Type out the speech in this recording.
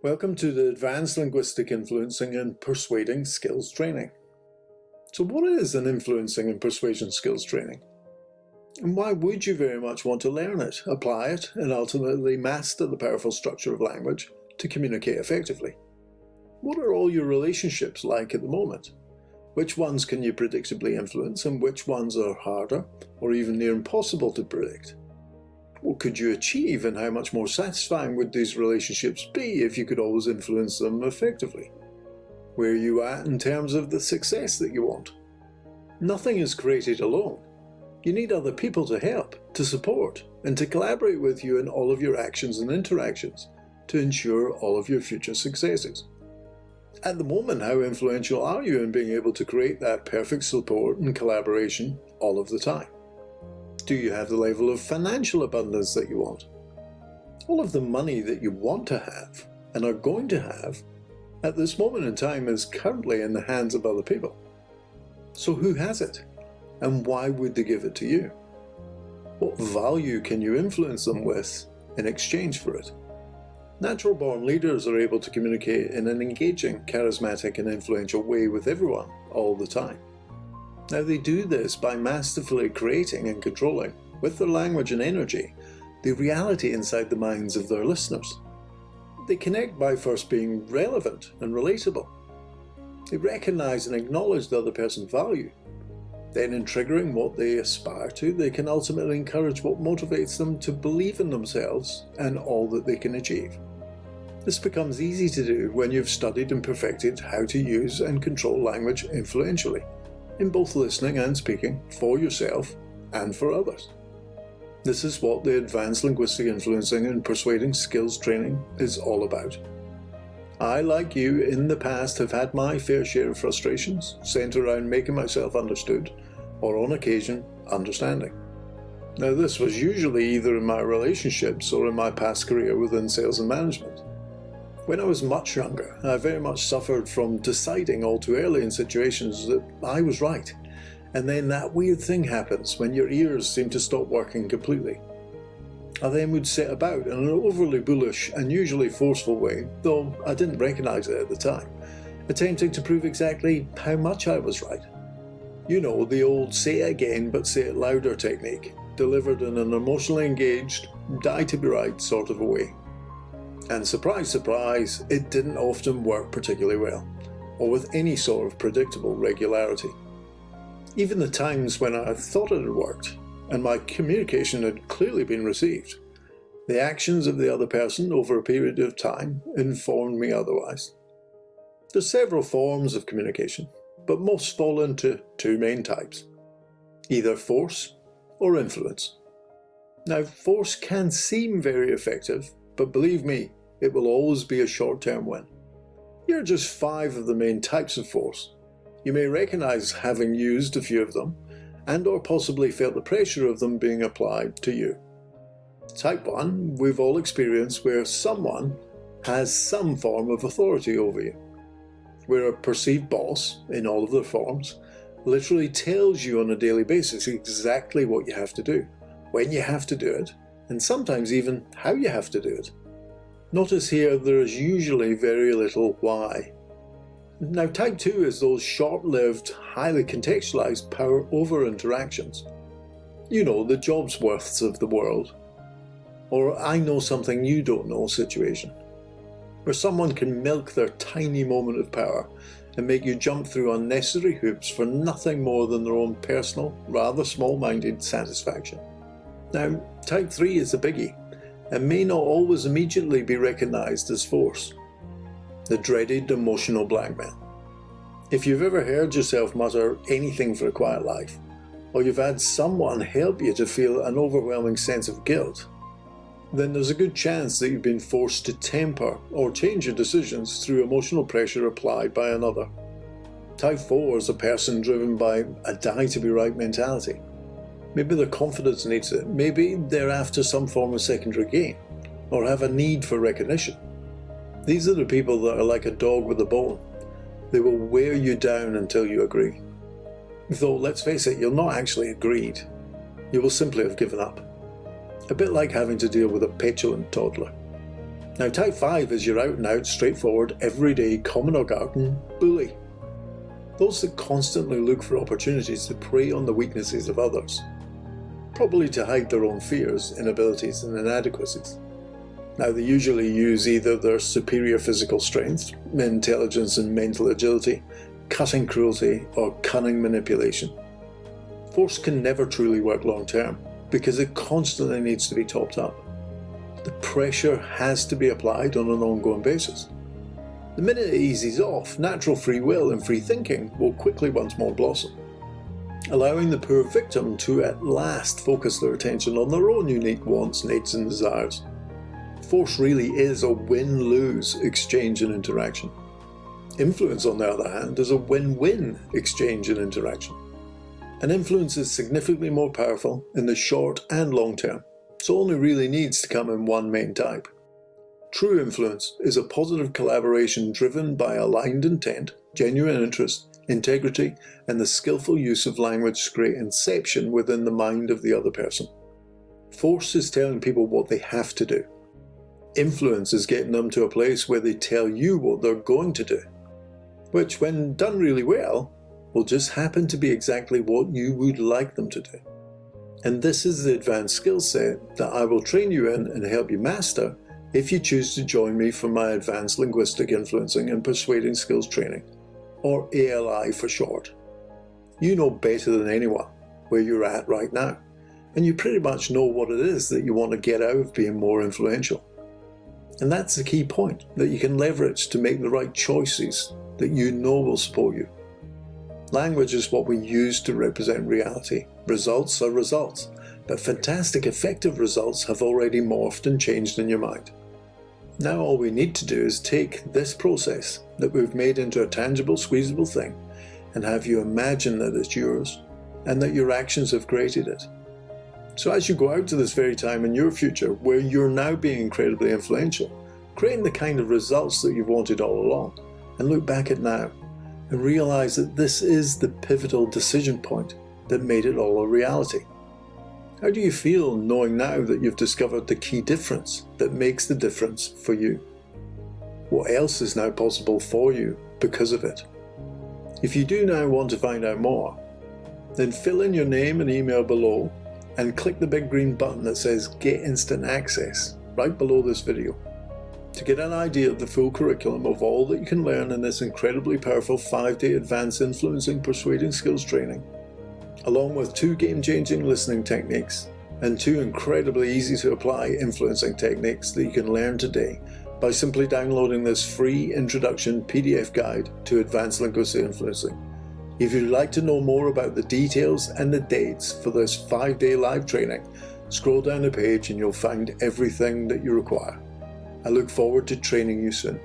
Welcome to the Advanced Linguistic Influencing and Persuading Skills Training. So what is an influencing and persuasion skills training? And why would you very much want to learn it, apply it, and ultimately master the powerful structure of language to communicate effectively? What are all your relationships like at the moment? Which ones can you predictably influence and which ones are harder or even near impossible to predict? What could you achieve and how much more satisfying would these relationships be if you could always influence them effectively? Where are you at in terms of the success that you want? Nothing is created alone. You need other people to help, to support, and to collaborate with you in all of your actions and interactions to ensure all of your future successes. At the moment, how influential are you in being able to create that perfect support and collaboration all of the time? Do you have the level of financial abundance that you want? All of the money that you want to have and are going to have at this moment in time is currently in the hands of other people. So who has it? And why would they give it to you? What value can you influence them with in exchange for it? Natural-born leaders are able to communicate in an engaging, charismatic and influential way with everyone all the time. Now they do this by masterfully creating and controlling, with their language and energy, the reality inside the minds of their listeners. They connect by first being relevant and relatable. They recognize and acknowledge the other person's value. Then in triggering what they aspire to, they can ultimately encourage what motivates them to believe in themselves and all that they can achieve. This becomes easy to do when you've studied and perfected how to use and control language influentially, in both listening and speaking, for yourself and for others. This is what the Advanced Linguistic Influencing and Persuading Skills Training is all about. I, like you, in the past have had my fair share of frustrations centered around making myself understood, or on occasion, understanding. Now this was usually either in my relationships or in my past career within sales and management. When I was much younger, I very much suffered from deciding all too early in situations that I was right, and then that weird thing happens when your ears seem to stop working completely. I then would set about in an overly bullish and usually forceful way, though I didn't recognise it at the time, attempting to prove exactly how much I was right. You know, the old say it again but say it louder technique, delivered in an emotionally engaged, die to be right sort of a way. And surprise, surprise, it didn't often work particularly well, or with any sort of predictable regularity. Even the times when I thought it had worked, and my communication had clearly been received, the actions of the other person over a period of time informed me otherwise. There's several forms of communication, but most fall into two main types, either force or influence. Now, force can seem very effective, but believe me, it will always be a short-term win. Here are just 5 of the main types of force. You may recognize having used a few of them, and or possibly felt the pressure of them being applied to you. Type 1, we've all experienced where someone has some form of authority over you. Where a perceived boss, in all of their forms, literally tells you on a daily basis exactly what you have to do, when you have to do it, and sometimes even how you have to do it. Notice here there is usually very little why. Now type 2 is those short-lived, highly contextualized power over interactions. You know, the Jobsworths of the world. Or I know something you don't know situation. Where someone can milk their tiny moment of power and make you jump through unnecessary hoops for nothing more than their own personal, rather small-minded satisfaction. Now type 3 is a biggie, and may not always immediately be recognized as force. The dreaded emotional blackmail. If you've ever heard yourself mutter anything for a quiet life, or you've had someone help you to feel an overwhelming sense of guilt, then there's a good chance that you've been forced to temper or change your decisions through emotional pressure applied by another. Type 4 is a person driven by a die-to-be-right mentality. Maybe their confidence needs it, maybe they're after some form of secondary gain, or have a need for recognition. These are the people that are like a dog with a bone. They will wear you down until you agree. Though, let's face it, you'll not actually agreed. You will simply have given up. A bit like having to deal with a petulant toddler. Now type 5 is your out and out, straightforward, everyday, common or garden bully. Those that constantly look for opportunities to prey on the weaknesses of others, probably to hide their own fears, inabilities and inadequacies. Now they usually use either their superior physical strength, intelligence and mental agility, cutting cruelty or cunning manipulation. Force can never truly work long term because it constantly needs to be topped up. The pressure has to be applied on an ongoing basis. The minute it eases off, natural free will and free thinking will quickly once more blossom, allowing the poor victim to at last focus their attention on their own unique wants, needs and desires. Force really is a win-lose exchange and interaction. Influence, on the other hand, is a win-win exchange and interaction. And influence is significantly more powerful in the short and long term, so only really needs to come in one main type. True influence is a positive collaboration driven by aligned intent, genuine interest, integrity, and the skillful use of language to create inception within the mind of the other person. Force is telling people what they have to do. Influence is getting them to a place where they tell you what they're going to do, which, when done really well, will just happen to be exactly what you would like them to do. And this is the advanced skill set that I will train you in and help you master if you choose to join me for my Advanced Linguistic Influencing and Persuading Skills Training, or ALI for short. You know better than anyone where you're at right now, and you pretty much know what it is that you want to get out of being more influential. And that's the key point that you can leverage to make the right choices that you know will support you. Language is what we use to represent reality. Results are results, but fantastic, effective results have already morphed and changed in your mind. Now all we need to do is take this process that we've made into a tangible, squeezable thing and have you imagine that it's yours and that your actions have created it. So as you go out to this very time in your future where you're now being incredibly influential, creating the kind of results that you've wanted all along, and look back at now and realize that this is the pivotal decision point that made it all a reality. How do you feel knowing now that you've discovered the key difference that makes the difference for you? What else is now possible for you because of it? If you do now want to find out more, then fill in your name and email below and click the big green button that says Get Instant Access right below this video to get an idea of the full curriculum of all that you can learn in this incredibly powerful 5-day Advanced Influencing Persuading Skills Training, along with 2 game-changing listening techniques and 2 incredibly easy to apply influencing techniques that you can learn today by simply downloading this free introduction PDF guide to Advanced Linguistic Influencing. If you'd like to know more about the details and the dates for this 5-day live training, scroll down the page and you'll find everything that you require. I look forward to training you soon.